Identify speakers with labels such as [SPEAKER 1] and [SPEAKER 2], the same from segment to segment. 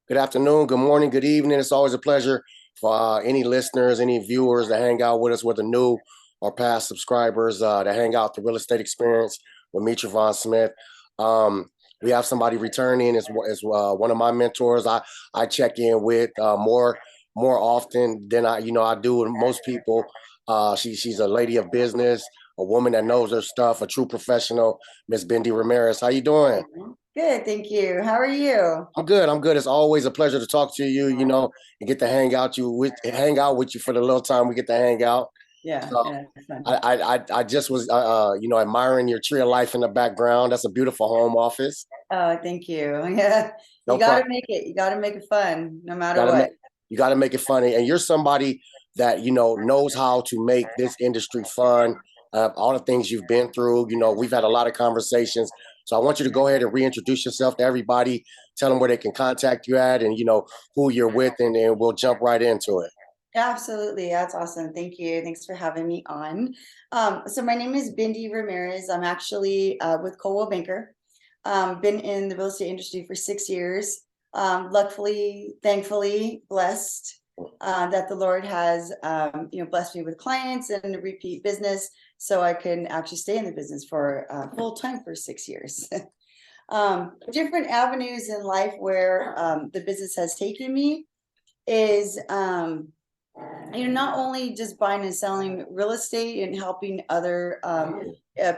[SPEAKER 1] Good afternoon, good morning, good evening. It's always a pleasure for any listeners, any viewers to hang out with us, whether new or past subscribers, to hang out the real estate experience with me, Travon Smith. Um, we have somebody returning as one of my mentors. I check in with more often than I do with most people. She's a lady of business, a woman that knows her stuff, a true professional, Miss Bindy Ramirez. How you doing?
[SPEAKER 2] Good, thank you. How are you?
[SPEAKER 1] I'm good. I'm good. It's always a pleasure to talk to you, and get to hang out with you for the little time we get to hang out.
[SPEAKER 2] Yeah,
[SPEAKER 1] So
[SPEAKER 2] yeah, it's fun.
[SPEAKER 1] I just was admiring your tree of life in the background. That's a beautiful home office.
[SPEAKER 2] Oh, thank you. Yeah, you
[SPEAKER 1] No
[SPEAKER 2] got to
[SPEAKER 1] problem.
[SPEAKER 2] make it. You got to make it fun, no matter
[SPEAKER 1] Gotta
[SPEAKER 2] what.
[SPEAKER 1] make you gotta make it funny. And you're somebody that knows how to make this industry fun. All the things you've been through. We've had a lot of conversations. So I want you to go ahead and reintroduce yourself to everybody. Tell them where they can contact you at, and who you're with, and then we'll jump right into it.
[SPEAKER 2] Absolutely, that's awesome. Thank you. Thanks for having me on. So my name is Bindy Ramirez. I'm actually with Coldwell Banker. Been in the real estate industry for 6 years. Luckily, thankfully, blessed that the Lord has blessed me with clients and repeat business, so I can actually stay in the business for full time for 6 years. Different avenues in life where the business has taken me is not only just buying and selling real estate and helping other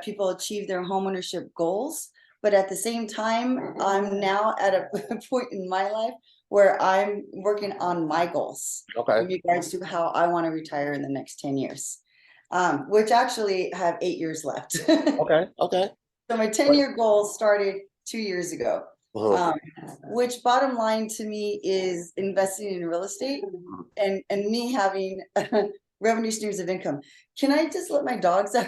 [SPEAKER 2] people achieve their homeownership goals, but at the same time, I'm now at a point in my life where I'm working on my goals
[SPEAKER 1] Okay.
[SPEAKER 2] in regards to how I want to retire in the next 10 years, which actually have 8 years left.
[SPEAKER 1] Okay. Okay.
[SPEAKER 2] So my 10-year goal started 2 years ago.
[SPEAKER 1] Mhm.
[SPEAKER 2] Um, which bottom line to me is investing in real estate and me having revenue streams of income. Can I just let my dogs out?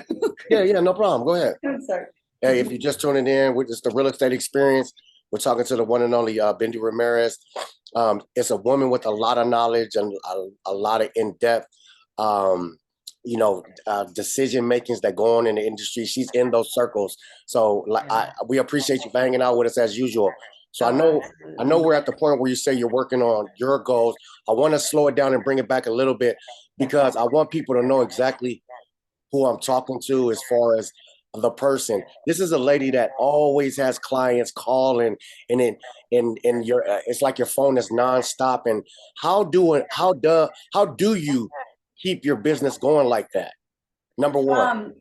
[SPEAKER 1] Yeah. Yeah. No problem. Go ahead.
[SPEAKER 2] I'm sorry.
[SPEAKER 1] Hey, if you're just tuning in, with just the real estate experience, we're talking to the one and only Bindy Ramirez. It's a woman with a lot of knowledge and a lot of in-depth, decision makings that go on in the industry. She's in those circles, so we appreciate you for hanging out with us as usual. So I
[SPEAKER 2] Oh,
[SPEAKER 1] know I know
[SPEAKER 2] absolutely.
[SPEAKER 1] we're at the point where you say you're working on your goals. I want to slow it down and bring it back a little bit because I want people to know exactly who I'm talking to as far as the person. This is a lady that always has clients calling, and in your it's like your phone is nonstop. And how do you keep your business going like that? Number one.
[SPEAKER 2] Um,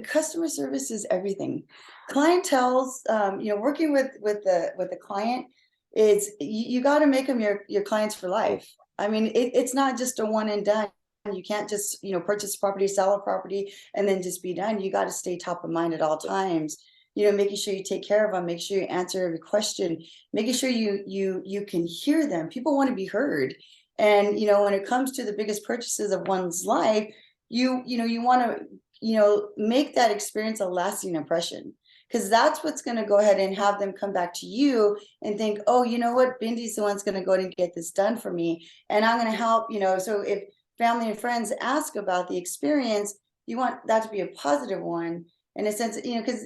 [SPEAKER 2] Customer service is everything. Clientele's, working with the client is you got to make them your clients for life. I mean, it's not just a one and done. You can't just purchase property, sell a property, and then just be done. You got to stay top of mind at all times. Making sure you take care of them, make sure you answer every question, making sure you can hear them. People want to be heard, and when it comes to the biggest purchases of one's life, you want to make that experience a lasting impression, because that's what's going to go ahead and have them come back to you and think, oh, you know what, Bindy's the one's going to go ahead and get this done for me, and I'm going to help. So if family and friends ask about the experience, you want that to be a positive one, in a sense, because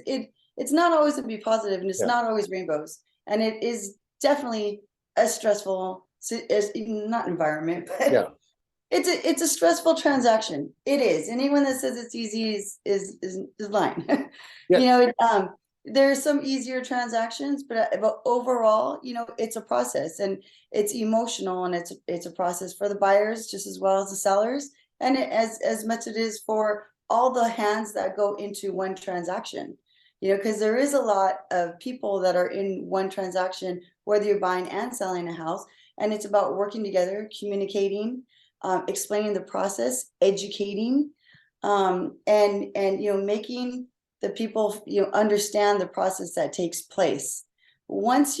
[SPEAKER 2] it's not always to be positive, and it's
[SPEAKER 1] Yeah.
[SPEAKER 2] not always rainbows, and it is definitely a stressful, not environment, but
[SPEAKER 1] Yeah.
[SPEAKER 2] it's a stressful transaction. It is. Anyone that says it's easy is lying.
[SPEAKER 1] Yeah.
[SPEAKER 2] There's some easier transactions, but overall, it's a process, and it's emotional, and it's a process for the buyers just as well as the sellers, and as much it is for all the hands that go into one transaction. Because there is a lot of people that are in one transaction, whether you're buying and selling a house, and it's about working together, communicating, explaining the process, educating, and making the people understand the process that takes place. Once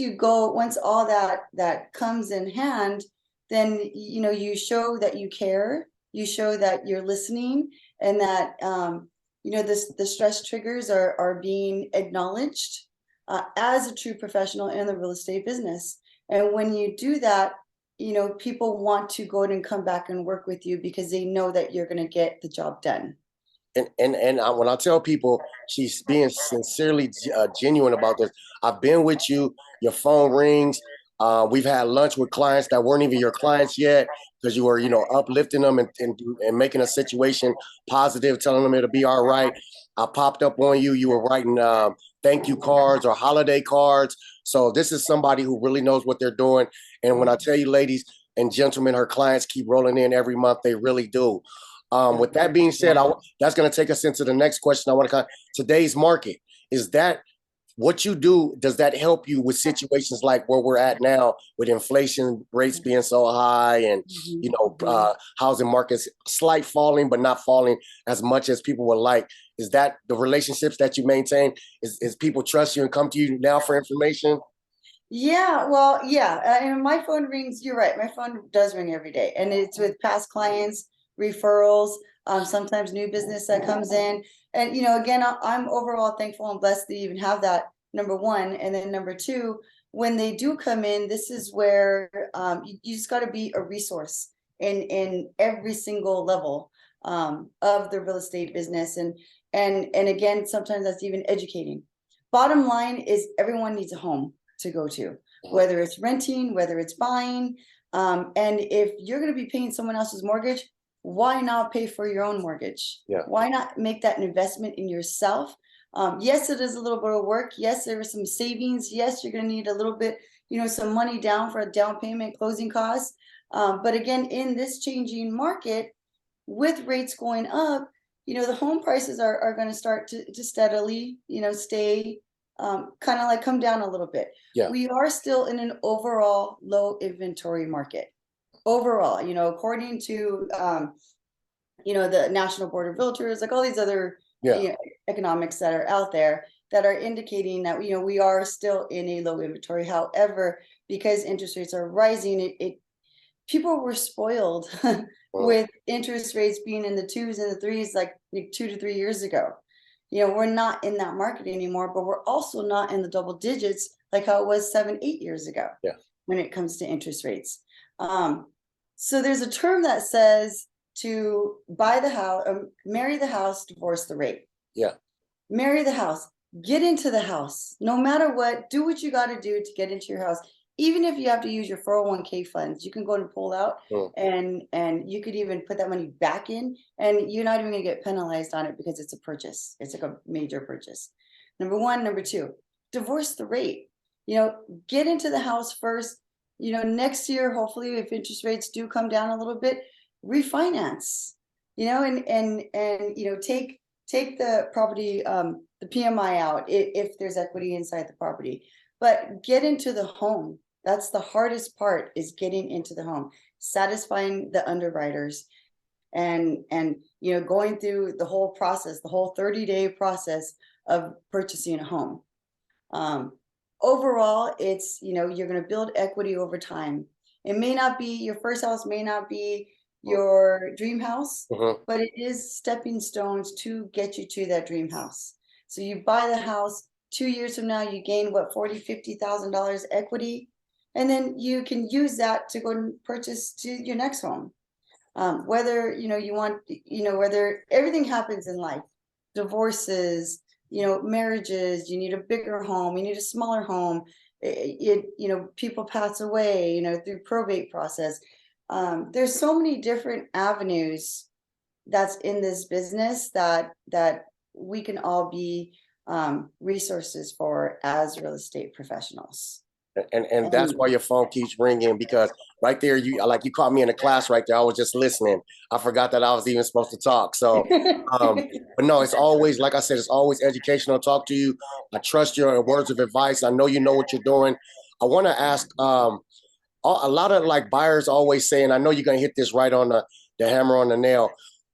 [SPEAKER 2] all that comes in hand, then you show that you care, you show that you're listening, and that the stress triggers are being acknowledged as a true professional in the real estate business. And when you do that, people want to go ahead and come back and work with you because they know that you're going to get the job done.
[SPEAKER 1] When I tell people she's being sincerely genuine about this, I've been with you. Your phone rings. We've had lunch with clients that weren't even your clients yet because you were, uplifting them and making a situation positive, telling them it'll be all right. I popped up on you. You were writing thank you cards or holiday cards. So this is somebody who really knows what they're doing. And when I tell you, ladies and gentlemen, her clients keep rolling in every month. They really do. With that being said, that's going to take us into the next question. I want to today's market. Is that what you do? Does that help you with situations like where we're at now with inflation rates being so high and, housing markets slight falling, but not falling as much as people would like? Is that the relationships that you maintain? Is people trust you and come to you now for information?
[SPEAKER 2] Yeah, well, yeah. And my phone rings. You're right. My phone does ring every day, and it's with past clients, referrals, sometimes new business that comes in. And again, I'm overall thankful and blessed to even have that. Number one, and then number two, when they do come in, this is where you just got to be a resource in every single level of the real estate business. And again, sometimes that's even educating. Bottom line is everyone needs a home to go to, whether it's renting, whether it's buying. And if you're going to be paying someone else's mortgage, why not pay for your own mortgage?
[SPEAKER 1] Yeah.
[SPEAKER 2] Why not make that an investment in yourself? Yes, it is a little bit of work. Yes, there are some savings. Yes, you're going to need a little bit, some money down for a down payment, closing costs. But again, in this changing market, with rates going up, the home prices are going to start to steadily, stay kind of like come down a little bit.
[SPEAKER 1] Yeah.
[SPEAKER 2] We are still in an overall low inventory market. Overall, according to the National Board of Realtors, like all these other economics that are out there that are indicating that we are still in a low inventory. However, because interest rates are rising, people were spoiled with interest rates being in the 2s and the 3s like 2 to 3 years ago. We're not in that market anymore, but we're also not in the double digits like how it was 7, 8 years ago.
[SPEAKER 1] Yeah.
[SPEAKER 2] When it comes to interest rates. So there's a term that says to buy the house, marry the house, divorce the rate.
[SPEAKER 1] Yeah.
[SPEAKER 2] Marry the house, get into the house, no matter what, do what you got to do to get into your house. Even if you have to use your 401k funds, you can go and pull out and you could even put that money back in and you're not even going to get penalized on it because it's a purchase. It's like a major purchase. Number one. Number two, divorce the rate. Get into the house first. Next year, hopefully, if interest rates do come down a little bit, refinance. And take the property, the PMI out if there's equity inside the property. But get into the home. That's the hardest part, is getting into the home, satisfying the underwriters, and going through the whole process, the whole 30-day process of purchasing a home. Overall, it's you're going to build equity over time. It may not be your first house, may not be your dream house, but it is stepping stones to get you to that dream house. So you buy the house. 2 years from now, you gain what, $40,000-$50,000 equity, and then you can use that to go and purchase to your next home. Whether you want, whether everything happens in life, divorces, marriages, you need a bigger home, you need a smaller home. People pass away, through probate process. There's so many different avenues that's in this business that we can all be resources for as real estate professionals.
[SPEAKER 1] And that's why your phone keeps ringing, because right there, you caught me in a class right there. I was just listening. I forgot that I was even supposed to talk. So, but no, it's always, like I said, it's always educational to talk to you. I trust your words of advice. I know you know what you're doing. I want to ask, a lot of buyers always say, and I know you're going to hit this right on the hammer on the nail.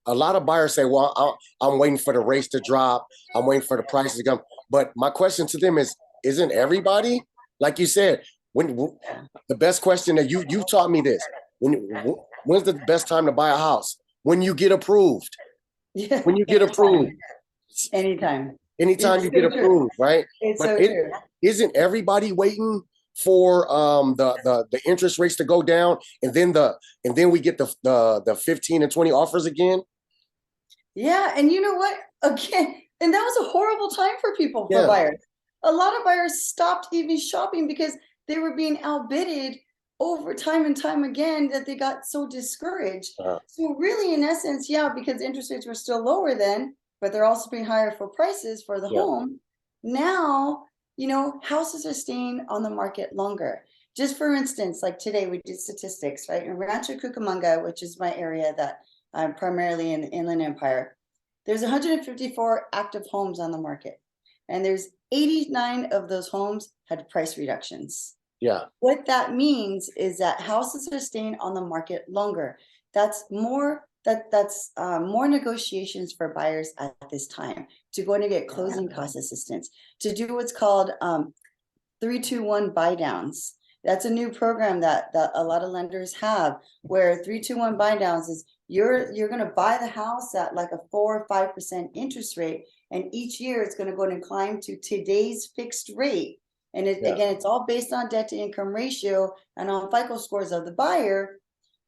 [SPEAKER 1] A lot of buyers say, well, I'm waiting for the rates to drop. I'm waiting for the prices to come. But my question to them is, isn't everybody? Like you said, when the best question that you taught me this, when's the best time to buy a house? When you get approved.
[SPEAKER 2] Yeah.
[SPEAKER 1] When you get approved.
[SPEAKER 2] Anytime
[SPEAKER 1] you get approved, right?
[SPEAKER 2] It's
[SPEAKER 1] but
[SPEAKER 2] so true.
[SPEAKER 1] Isn't everybody waiting for the interest rates to go down, and then we get the 15 and 20 offers again?
[SPEAKER 2] Yeah, and you know what? Again, and that was a horrible time for people, for buyers. A lot of buyers stopped even shopping because they were being outbidded over time and time again that they got so discouraged. So really, in essence, yeah, because interest rates were still lower then, but they're also being higher for prices for the
[SPEAKER 1] Yeah.
[SPEAKER 2] home. Now, houses are staying on the market longer. Just for instance, like today we did statistics, right? In Rancho Cucamonga, which is my area that I'm primarily in the Inland Empire, there's 154 active homes on the market, and there's 89 of those homes had price reductions.
[SPEAKER 1] Yeah.
[SPEAKER 2] What that means is that houses are staying on the market longer. That's more more negotiations for buyers at this time to go in and get closing cost assistance, to do what's called 3-2-1 buy downs. That's a new program that a lot of lenders have, where 3-2-1 buy downs is you're going to buy the house at like a 4 or 5% interest rate, and each year it's going to go and climb to today's fixed rate. And again, it's all based on debt to income ratio and on FICO scores of the buyer,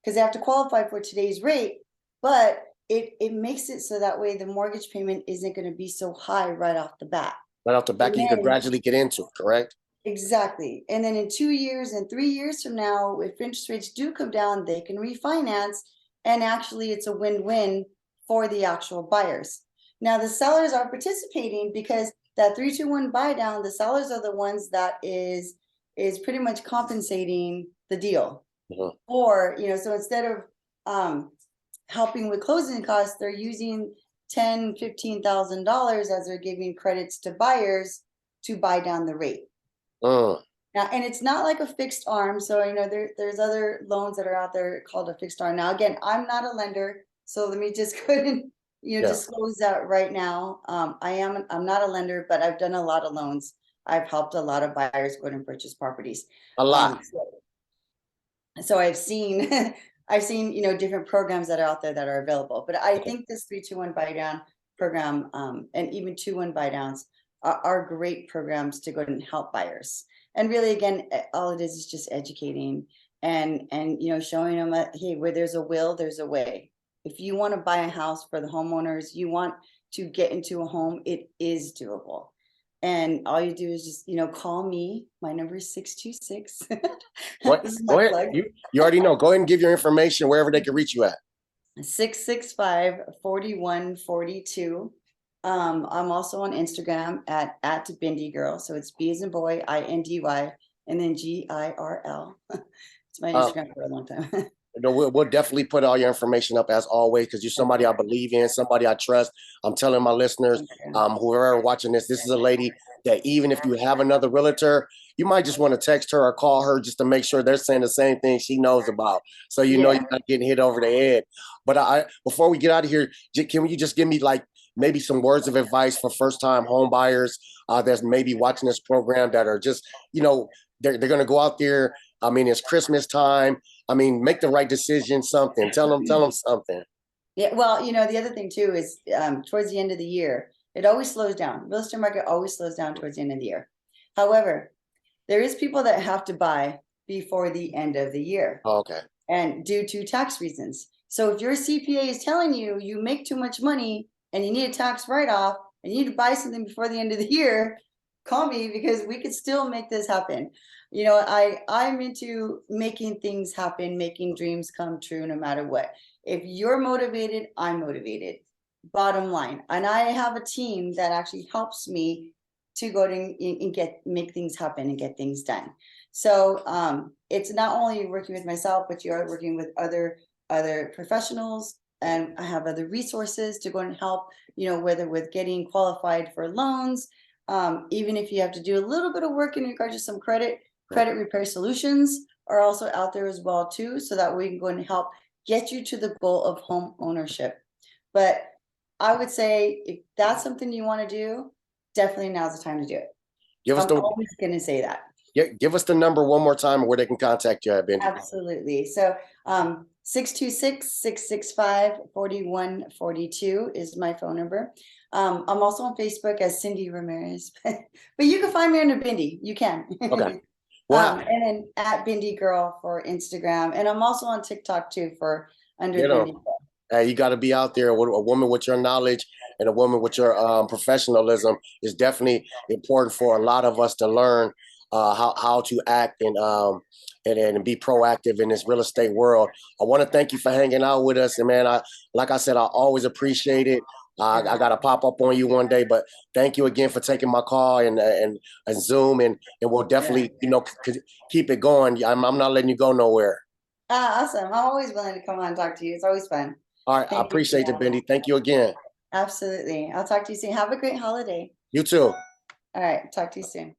[SPEAKER 2] because they have to qualify for today's rate. But it makes it so that way the mortgage payment isn't going to be so high right off the bat.
[SPEAKER 1] Right off the back, you could gradually get into it, correct?
[SPEAKER 2] Exactly. And then in 2 years and 3 years from now, if interest rates do come down, they can refinance. And actually, it's a win-win for the actual buyers. Now, the sellers are participating because that 3-2-1 buy down, the sellers are the ones that is pretty much compensating the deal. Or, so instead of helping with closing costs, they're using $10,000-$15,000 as they're giving credits to buyers to buy down the rate. Now, and it's not like a fixed arm. So there's other loans that are out there called a fixed arm. Now, again, I'm not a lender, so let me just go ahead and disclose that right now. I'm not a lender, but I've done a lot of loans. I've helped a lot of buyers go and purchase properties.
[SPEAKER 1] A lot.
[SPEAKER 2] So I've seen different programs that are out there that are available. But I think this 3-2-1 buy down program and even 2-1 buy downs are great programs to go and help buyers. And really, again, all it is just educating and showing them that, hey, where there's a will, there's a way. If you want to buy a house for the homeowners, you want to get into a home, it is doable. And all you do is just, call me. My number is 626. This is my plug.
[SPEAKER 1] You already know. Go ahead and give your information wherever they can reach you at.
[SPEAKER 2] 665-4142. I'm also on Instagram at Bindy Girl. So it's B as in boy, INDY, and then GIRL. It's my Instagram for a long time.
[SPEAKER 1] We'll definitely put all your information up as always, because you're somebody I believe in, somebody I trust. I'm telling my listeners, whoever watching this is a lady that even if you have another realtor, you might just want to text her or call her just to make sure they're saying the same thing she knows about. So you're not getting hit over the head. But before we get out of here, can you just give me like maybe some words of advice for first-time home buyers that's maybe watching this program that are just, they're going to go out there. I mean, it's Christmas time. I mean, make the right decision, something. Tell them something.
[SPEAKER 2] Yeah, well, the other thing too is towards the end of the year, it always slows down. Real estate market always slows down towards the end of the year. However, there is people that have to buy before the end of the year.
[SPEAKER 1] Okay.
[SPEAKER 2] And due to tax reasons. So if your CPA is telling you you make too much money and you need a tax write-off and you need to buy something before the end of the year, call me, because we could still make this happen. I'm into making things happen, making dreams come true no matter what. If you're motivated, I'm motivated. Bottom line. And I have a team that actually helps me to go and make things happen and get things done. So it's not only working with myself, but you are working with other professionals, and I have other resources to go and help, whether with getting qualified for loans, even if you have to do a little bit of work in regard to some credit repair solutions are also out there as well too, so that we can go and help get you to the goal of home ownership. But I would say if that's something you want to do, definitely now's the time to do it. I'm always going to say that.
[SPEAKER 1] Yeah, give us the number one more time where they can contact you at, Bindy.
[SPEAKER 2] Absolutely. So 626-665-4142 is my phone number. I'm also on Facebook as Cindy Ramirez, but you can find me under Bindy. You can.
[SPEAKER 1] Okay. Wow.
[SPEAKER 2] And then at Bindy Girl for Instagram, and I'm also on TikTok too for under Bindy Girl.
[SPEAKER 1] You got to be out there. A woman with your knowledge and a woman with your professionalism is definitely important for a lot of us to learn. how to act and be proactive in this real estate world. I want to thank you for hanging out with us, and man, like I said, I always appreciate it. I got to pop up on you one day, but thank you again for taking my call and Zoom, and we'll definitely keep it going. I'm not letting you go nowhere.
[SPEAKER 2] Awesome. I'm always willing to come on and talk to you. It's always fun.
[SPEAKER 1] All right, I
[SPEAKER 2] Thank you.
[SPEAKER 1] appreciate it, Bindy. Thank you again.
[SPEAKER 2] Absolutely. I'll talk to you soon. Have a great holiday.
[SPEAKER 1] You too.
[SPEAKER 2] All right. Talk to you soon.